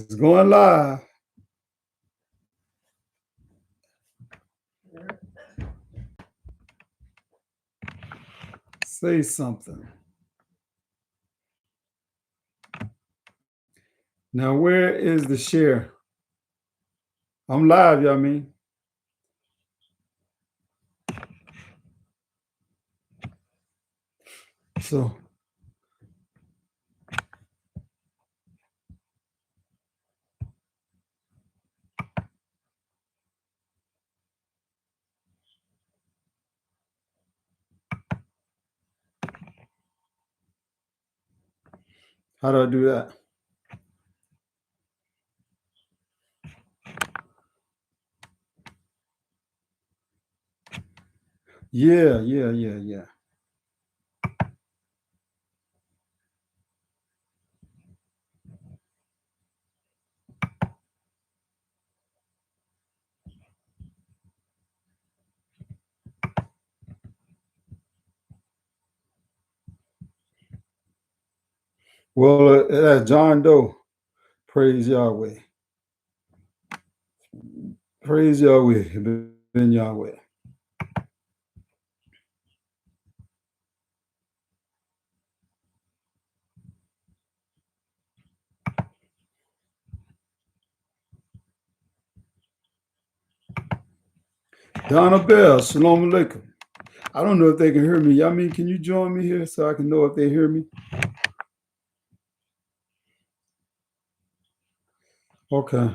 It's going live. Say something. Now, where is the share? I'm live, y'all mean. So, how do I do that? Yeah. Well, that's John Doe. Praise Yahweh. Praise Yahweh. Ben Yahweh. Donna Bell, Shalom Aleichem. I don't know if they can hear me. Y'all mean, can you join me here so I can know if they hear me? Okay.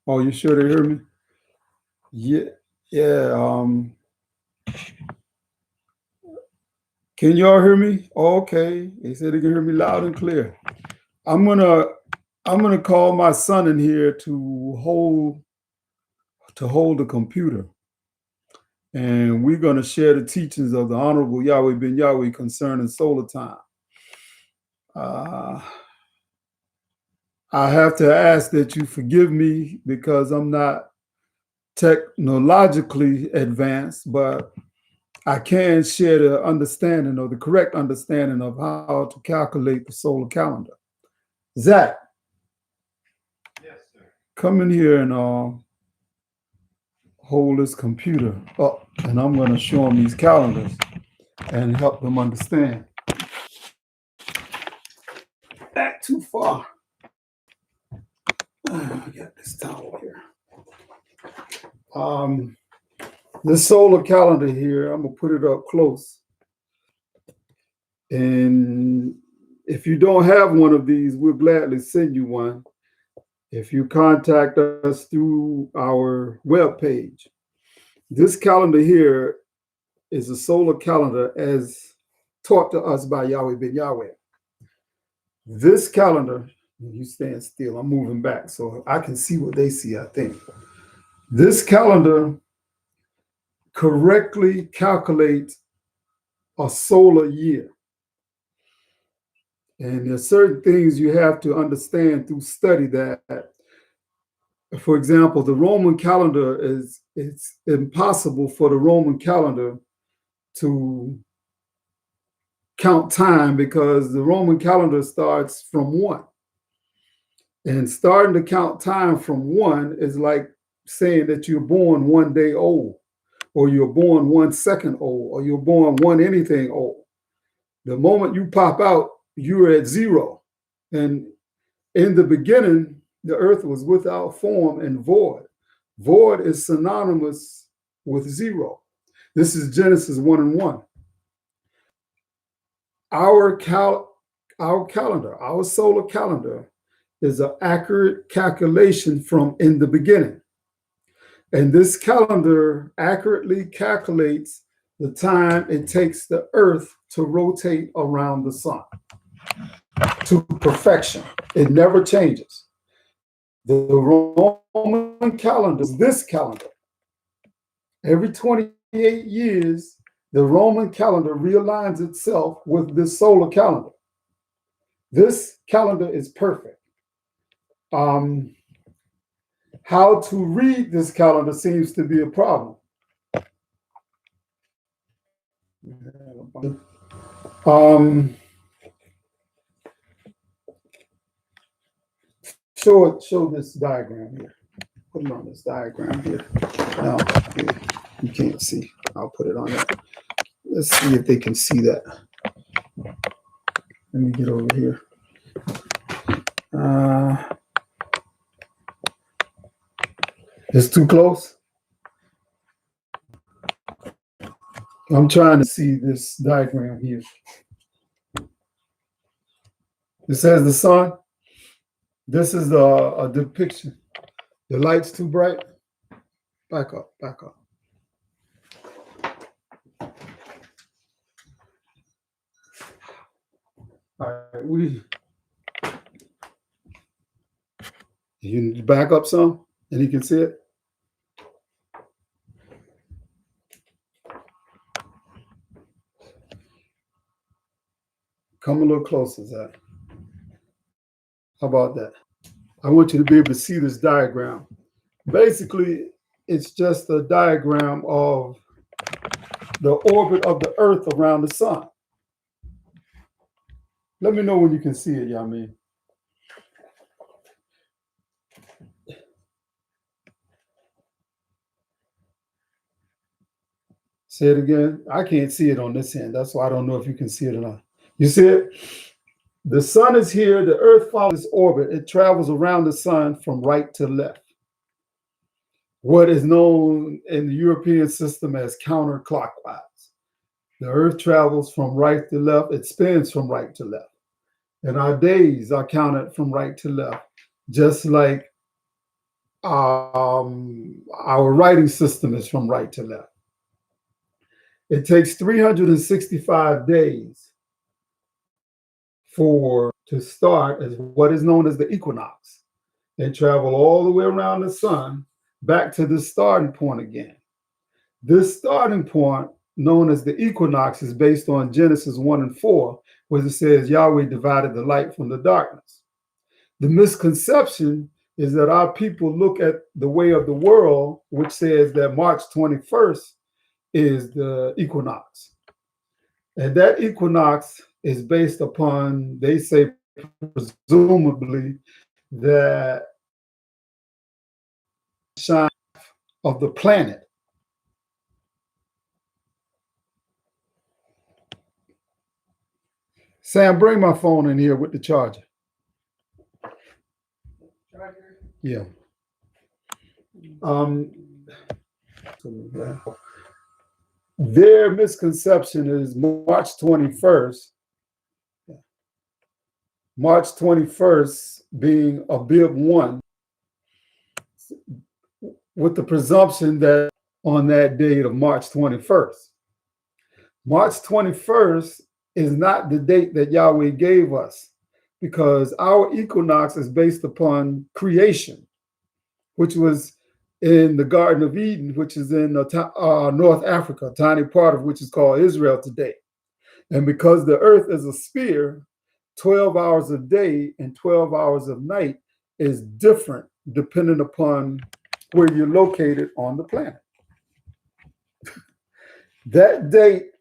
Oh, you sure they hear me? Yeah. Can y'all hear me? Okay. They said they can hear me loud and clear. I'm gonna call my son in here to hold the computer, and we're gonna share the teachings of the Honorable Yahweh Ben Yahweh concerning solar time. I have to ask that you forgive me because I'm not technologically advanced, but I can share the understanding or the correct understanding of how to calculate the solar calendar. Zach, Yes, sir. come in here and hold this computer up, and I'm going to show them these calendars and help them understand. Back too far. I got this towel here. This solar calendar here, I'm gonna put it up close. And if you don't have one of these, we'll gladly send you one if you contact us through our webpage. This calendar here is a solar calendar as taught to us by Yahweh Ben Yahweh. This calendar, you stand still, I'm moving back so I can see what they see, I think. This calendar correctly calculates a solar year. And there's certain things you have to understand through study that, for example, the Roman calendar it's impossible for the Roman calendar to count time because the Roman calendar starts from one. And starting to count time from one is like saying that you're born one day old, or you're born 1 second old, or you're born one anything old. The moment you pop out, you're at zero. And in the beginning, the earth was without form and void. Void is synonymous with zero. This is Genesis 1 and 1. Our calendar, our solar calendar, is an accurate calculation from in the beginning. And this calendar accurately calculates the time it takes the earth to rotate around the sun to perfection. It never changes. The Roman calendar is this calendar. Every 28 years, the Roman calendar realigns itself with this solar calendar. This calendar is perfect. How to read this calendar seems to be a problem. Um, show this diagram here. Put it on this diagram here. Now, here, you can't see. I'll put it on there. Let's see if they can see that. Let me get over here. It's too close. I'm trying to see this diagram here. It says the sun. This is a depiction. The light's too bright. Back up, back up. All right, you can back up some and you can see it. Come a little closer, Zach. How about that? I want you to be able to see this diagram. Basically, it's just a diagram of the orbit of the Earth around the sun. Let me know when you can see it, Yamin. Say it again. I can't see it on this end. That's why I don't know if you can see it or not. You see it? The sun is here. The Earth follows its orbit. It travels around the sun from right to left. What is known in the European system as counterclockwise. The Earth travels from right to left. It spins from right to left. And our days are counted from right to left, just like our writing system is from right to left. It takes 365 days to start as what is known as the equinox. They travel all the way around the sun back to the starting point again. This starting point, known as the equinox, is based on Genesis 1 and 4, where it says Yahweh divided the light from the darkness. The misconception is that our people look at the way of the world, which says that March 21st is the equinox. And that equinox is based upon, they say, presumably, that shine of the planet. Sam, bring my phone in here with the charger. Yeah. Their misconception is March 21st. March 21st being Abib 1, with the presumption that on that date of March 21st. March 21st is not the date that Yahweh gave us, because our equinox is based upon creation, which was in the Garden of Eden, which is in North Africa, a tiny part of which is called Israel today. And because the earth is a sphere, 12 hours a day and 12 hours of night is different depending upon where you're located on the planet. That date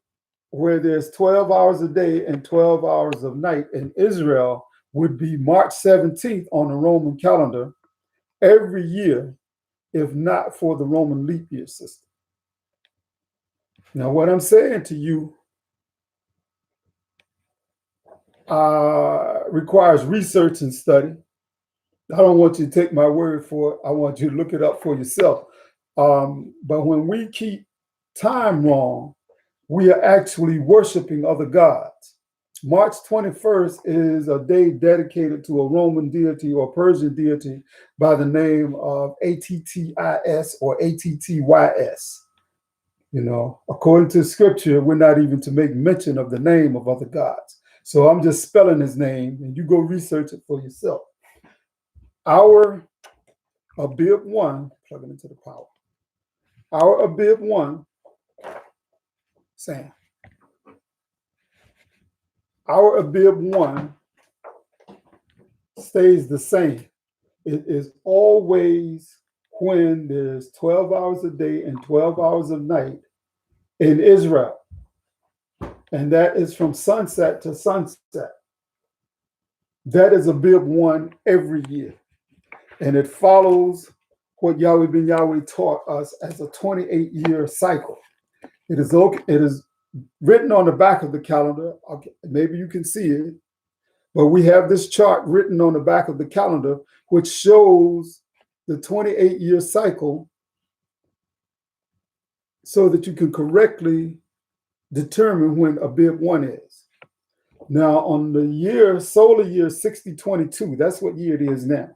where there's 12 hours a day and 12 hours of night in Israel would be March 17th on the Roman calendar every year, if not for the Roman leap year system. Now, what I'm saying to you requires research and study. I don't want you to take my word for it. I want you to look it up for yourself. But when we keep time wrong, we are actually worshiping other gods. March 21st is a day dedicated to a Roman deity or Persian deity by the name of Attis or Attys. You know, according to scripture, we're not even to make mention of the name of other gods. So I'm just spelling his name, and you go research it for yourself. Our Abib 1, plug it into the power. Our Abib 1, Sam. Our Abib 1 stays the same. It is always when there's 12 hours a day and 12 hours of night in Israel. And that is from sunset to sunset. That is Abib 1 every year. and it follows what Yahweh ben Yahweh taught us as a 28-year cycle. It is written on the back of the calendar. Okay, maybe you can see it, but we have this chart written on the back of the calendar, which shows the 28-year cycle so that you can correctly determine when Abib 1 is. Now, on the solar year 6022, that's what year it is now.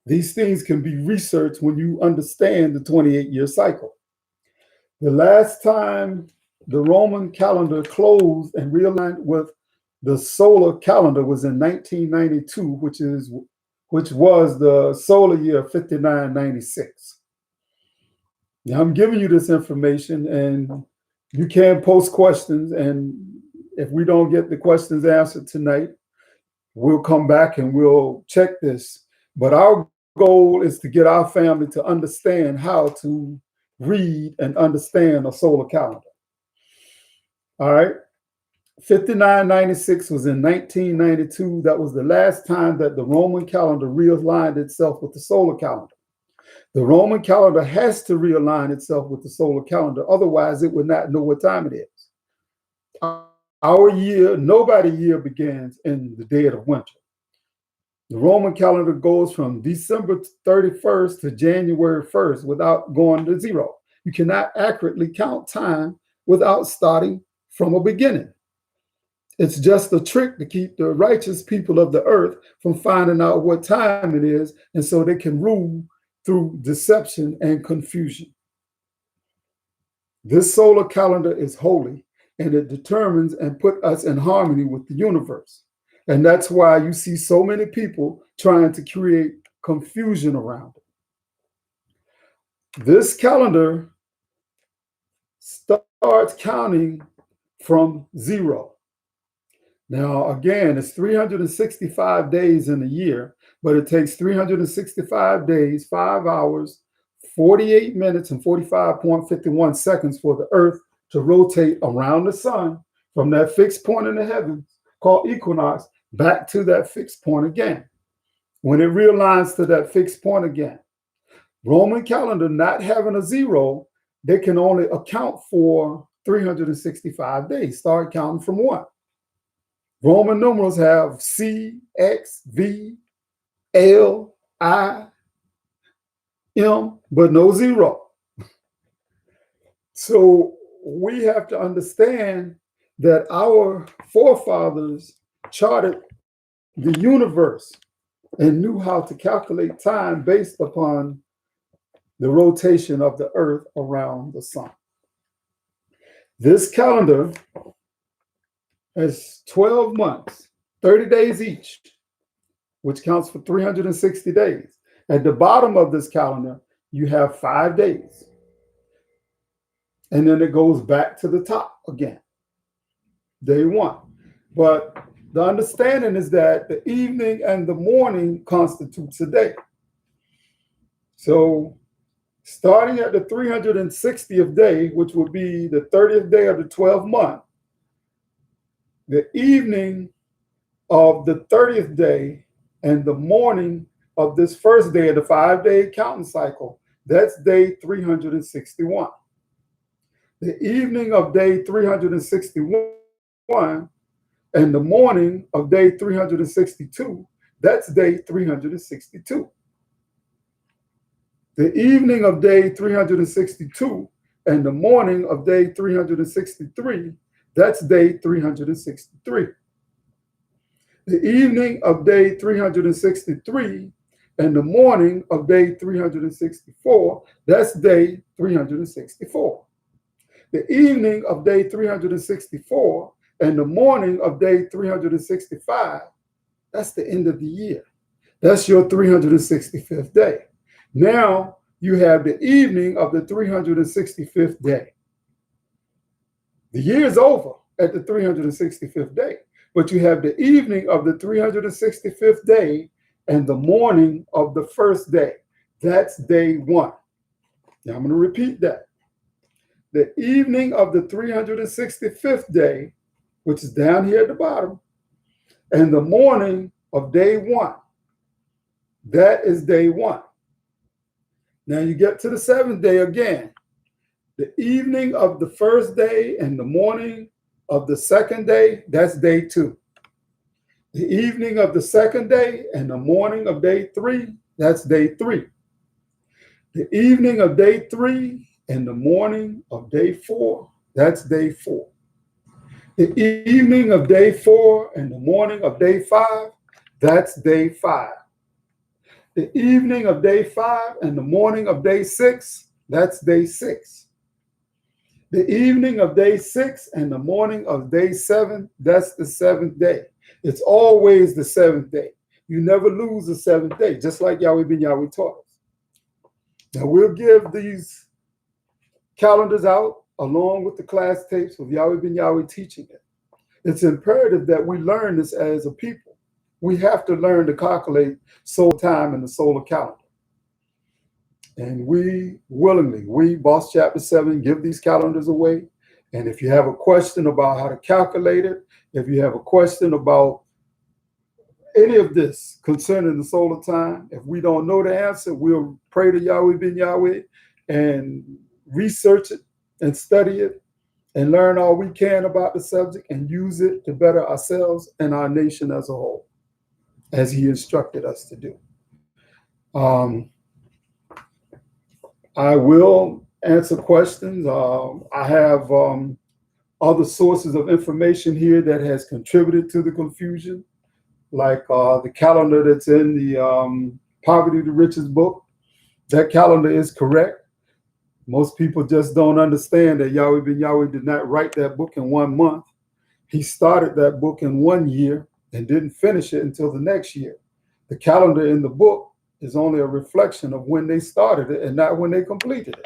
These things can be researched when you understand the 28-year cycle. The last time the Roman calendar closed and realigned with the solar calendar was in 1992, which was the solar year 5996. Now, I'm giving you this information, and you can post questions, and if we don't get the questions answered tonight, we'll come back and we'll check this. But our goal is to get our family to understand how to read and understand a solar calendar. All right. 5996 was in 1992. That was the last time that the Roman calendar realigned itself with the solar calendar. The Roman calendar has to realign itself with the solar calendar. Otherwise, it would not know what time it is. Our year, nobody's year begins in the dead of winter. The Roman calendar goes from December 31st to January 1st without going to zero. You cannot accurately count time without starting from a beginning. It's just a trick to keep the righteous people of the earth from finding out what time it is, and so they can rule through deception and confusion. This solar calendar is holy, and it determines and puts us in harmony with the universe. And that's why you see so many people trying to create confusion around it. This calendar starts counting from zero. Now, again, it's 365 days in a year, but it takes 365 days, 5 hours, 48 minutes, and 45.51 seconds for the Earth to rotate around the sun from that fixed point in the heavens called equinox back to that fixed point again. When it realigns to that fixed point again, Roman calendar not having a zero, they can only account for 365 days. Start counting from 1. Roman numerals have C, X, V, L, I, M, but no zero. So we have to understand that our forefathers charted the universe and knew how to calculate time based upon the rotation of the earth around the sun. This calendar has 12 months, 30 days each, which counts for 360 days. At the bottom of this calendar, you have 5 days. And then it goes back to the top again, day 1. But the understanding is that the evening and the morning constitutes a day. So starting at the 360th day, which would be the 30th day of the 12th month, the evening of the 30th day and the morning of this first day of the 5-day counting cycle, that's day 361. The evening of day 361 and the morning of day 362, that's day 362. The evening of day 362 and the morning of day 363, that's day 363. The evening of day 363 and the morning of day 364, that's day 364. The evening of day 364 and the morning of day 365, that's the end of the year. That's your 365th day. Now you have the evening of the 365th day. The year is over at the 365th day, but you have the evening of the 365th day and the morning of the first day. That's day 1. Now I'm going to repeat that. The evening of the 365th day, which is down here at the bottom, and the morning of day 1. That is day 1. Now you get to the 7th day again. The evening of the first day and the morning of the second day, that's day 2. The evening of the second day and the morning of day 3, that's day 3. The evening of day 3 and the morning of day 4, that's day 4. The evening of day 4 and the morning of day 5, that's day 5. The evening of day 5 and the morning of day 6, that's day 6. The evening of day 6 and the morning of day 7, that's the 7th day. It's always the 7th day. You never lose the 7th day, just like Yahweh Ben Yahweh taught us. Now we'll give these calendars out along with the class tapes of Yahweh Ben Yahweh teaching it. It's imperative that we learn this as a people. We have to learn to calculate solar time in the solar calendar. And we willingly, Boss Chapter 7, give these calendars away. And if you have a question about how to calculate it, if you have a question about any of this concerning the solar time, if we don't know the answer, we'll pray to Yahweh Ben Yahweh and research it and study it and learn all we can about the subject and use it to better ourselves and our nation as a whole, as he instructed us to do. I will answer questions. I have other sources of information here that has contributed to the confusion, like the calendar that's in the Poverty to Riches book. That calendar is correct. Most people just don't understand that Yahweh Ben Yahweh did not write that book in 1 month. He started that book in 1 year and didn't finish it until the next year. The calendar in the book is only a reflection of when they started it and not when they completed it.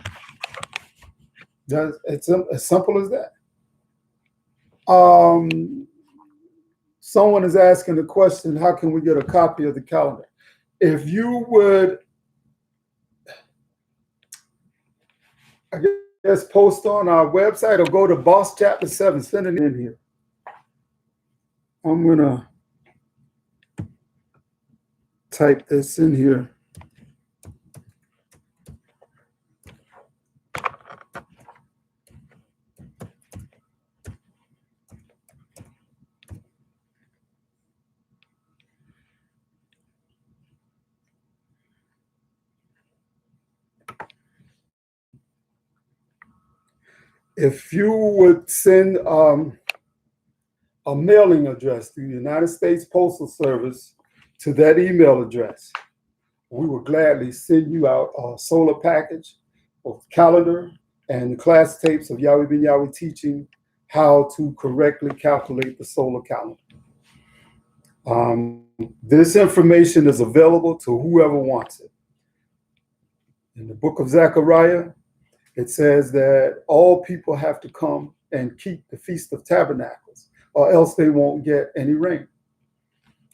It's as simple as that. Someone is asking the question, how can we get a copy of the calendar? If you would, I guess, post on our website or go to Boss Chapter 7, send it in here. I'm going to type this in here. If you would send a mailing address to the United States Postal Service to that email address, we will gladly send you out a solar package of calendar and the class tapes of Yahweh Ben Yahweh teaching how to correctly calculate the solar calendar. This information is available to whoever wants it. In the book of Zechariah, it says that all people have to come and keep the Feast of Tabernacles, or else they won't get any rain.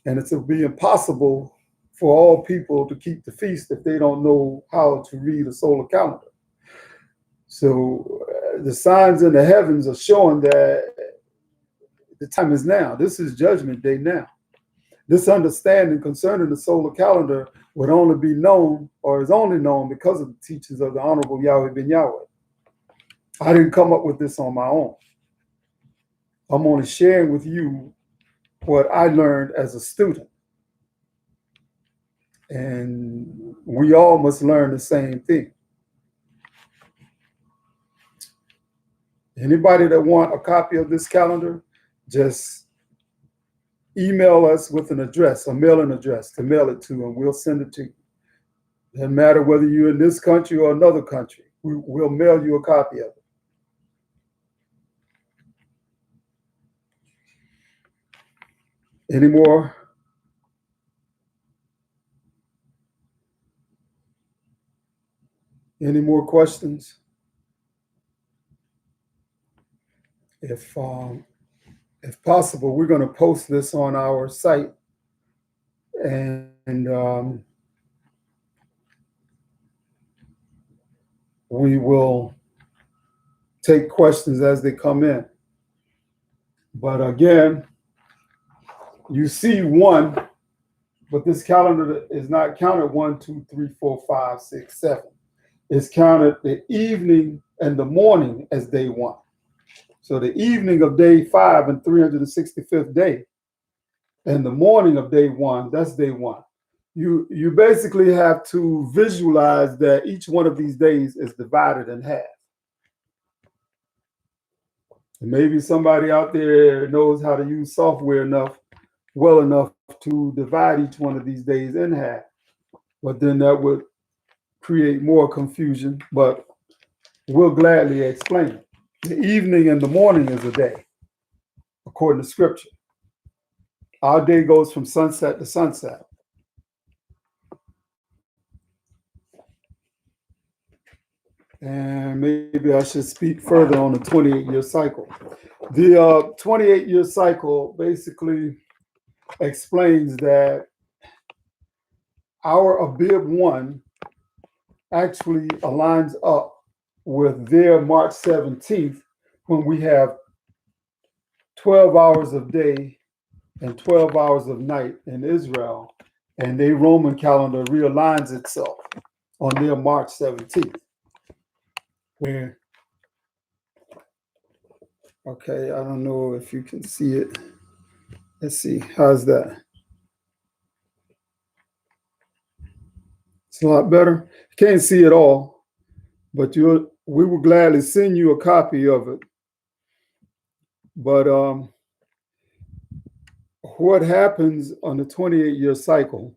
And it will be impossible for all people to keep the feast if they don't know how to read a solar calendar. So the signs in the heavens are showing that the time is now. This is Judgment Day now. This understanding concerning the solar calendar would only be known, or is only known, because of the teachings of the Honorable Yahweh Ben Yahweh. I didn't come up with this on my own. I'm only sharing with you what I learned as a student. And we all must learn the same thing. Anybody that want a copy of this calendar, just email us with an address, a mailing address to mail it to, and we'll send it to you. Doesn't matter whether you're in this country or another country, we'll mail you a copy of it. Any more? Any more questions? If possible, we're going to post this on our site, and we will take questions as they come in. But again, you see one but this calendar is not counted 1, 2, 3, 4, 5, 6, 7. It's counted the evening and the morning as day 1. So the evening of day 5 and 365th day, and the morning of day 1, that's day 1. You basically have to visualize that each one of these days is divided in half. And maybe somebody out there knows how to use software well enough to divide each one of these days in half. But then that would create more confusion, but we'll gladly explain it. The evening and the morning is a day, according to scripture. Our day goes from sunset to sunset. And maybe I should speak further on the 28-year cycle. The 28-year cycle basically explains that our Abib 1 actually aligns up with their March 17th, when we have 12 hours of day and 12 hours of night in Israel, and their Roman calendar realigns itself on their March 17th. Where, okay, I don't know if you can see it. Let's see, how's that? It's a lot better. Can't see it all, but we will gladly send you a copy of it. But what happens on the 28-year cycle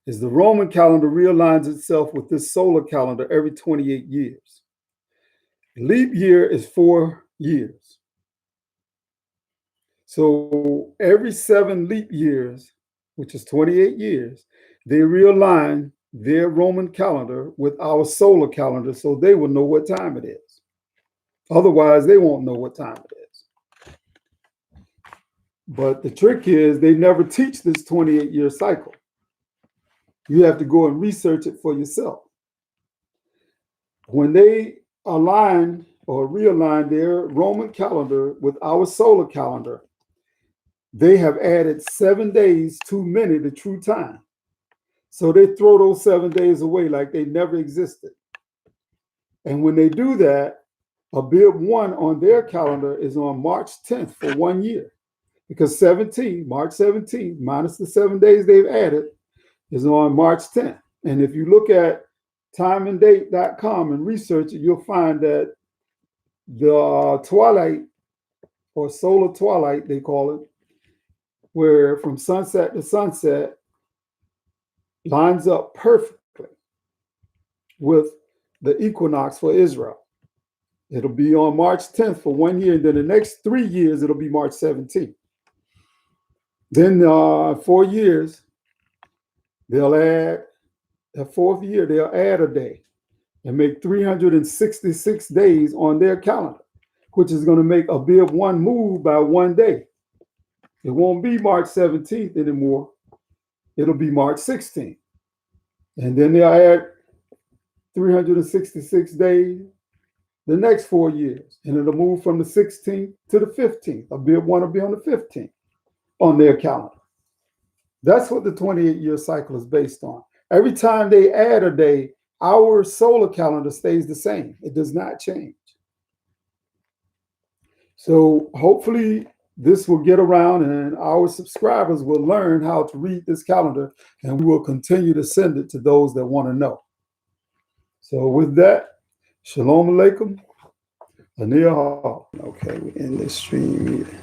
is the Roman calendar realigns itself with this solar calendar every 28 years. Leap year is 4 years. So every 7 leap years, which is 28 years, they realign their Roman calendar with our solar calendar so they will know what time it is. Otherwise, they won't know what time it is. But the trick is they never teach this 28-year cycle. You have to go and research it for yourself. When they align or realign their Roman calendar with our solar calendar, they have added 7 days too many to true time. So they throw those 7 days away like they never existed. And when they do that, Abib 1 on their calendar is on March 10th for 1 year. Because March 17th, minus the 7 days they've added, is on March 10th. And if you look at timeanddate.com and research it, you'll find that the twilight, or solar twilight, they call it, where from sunset to sunset lines up perfectly with the equinox for Israel. It'll be on March 10th for 1 year, and then the next 3 years, it'll be March 17th. Then 4 years, they'll add, the 4th year, they'll add a day and make 366 days on their calendar, which is going to make Abib 1 move by 1 day. It won't be March 17th anymore. It'll be March 16th. And then they'll add 366 days the next 4 years. And it'll move from the 16th to the 15th. Abib 1 will be on the 15th on their calendar. That's what the 28-year cycle is based on. Every time they add a day, our solar calendar stays the same. It does not change. So hopefully this will get around and our subscribers will learn how to read this calendar, and we will continue to send it to those that want to know. So with that, Shalom Aleichem. Aniyah. Okay, we end this stream here.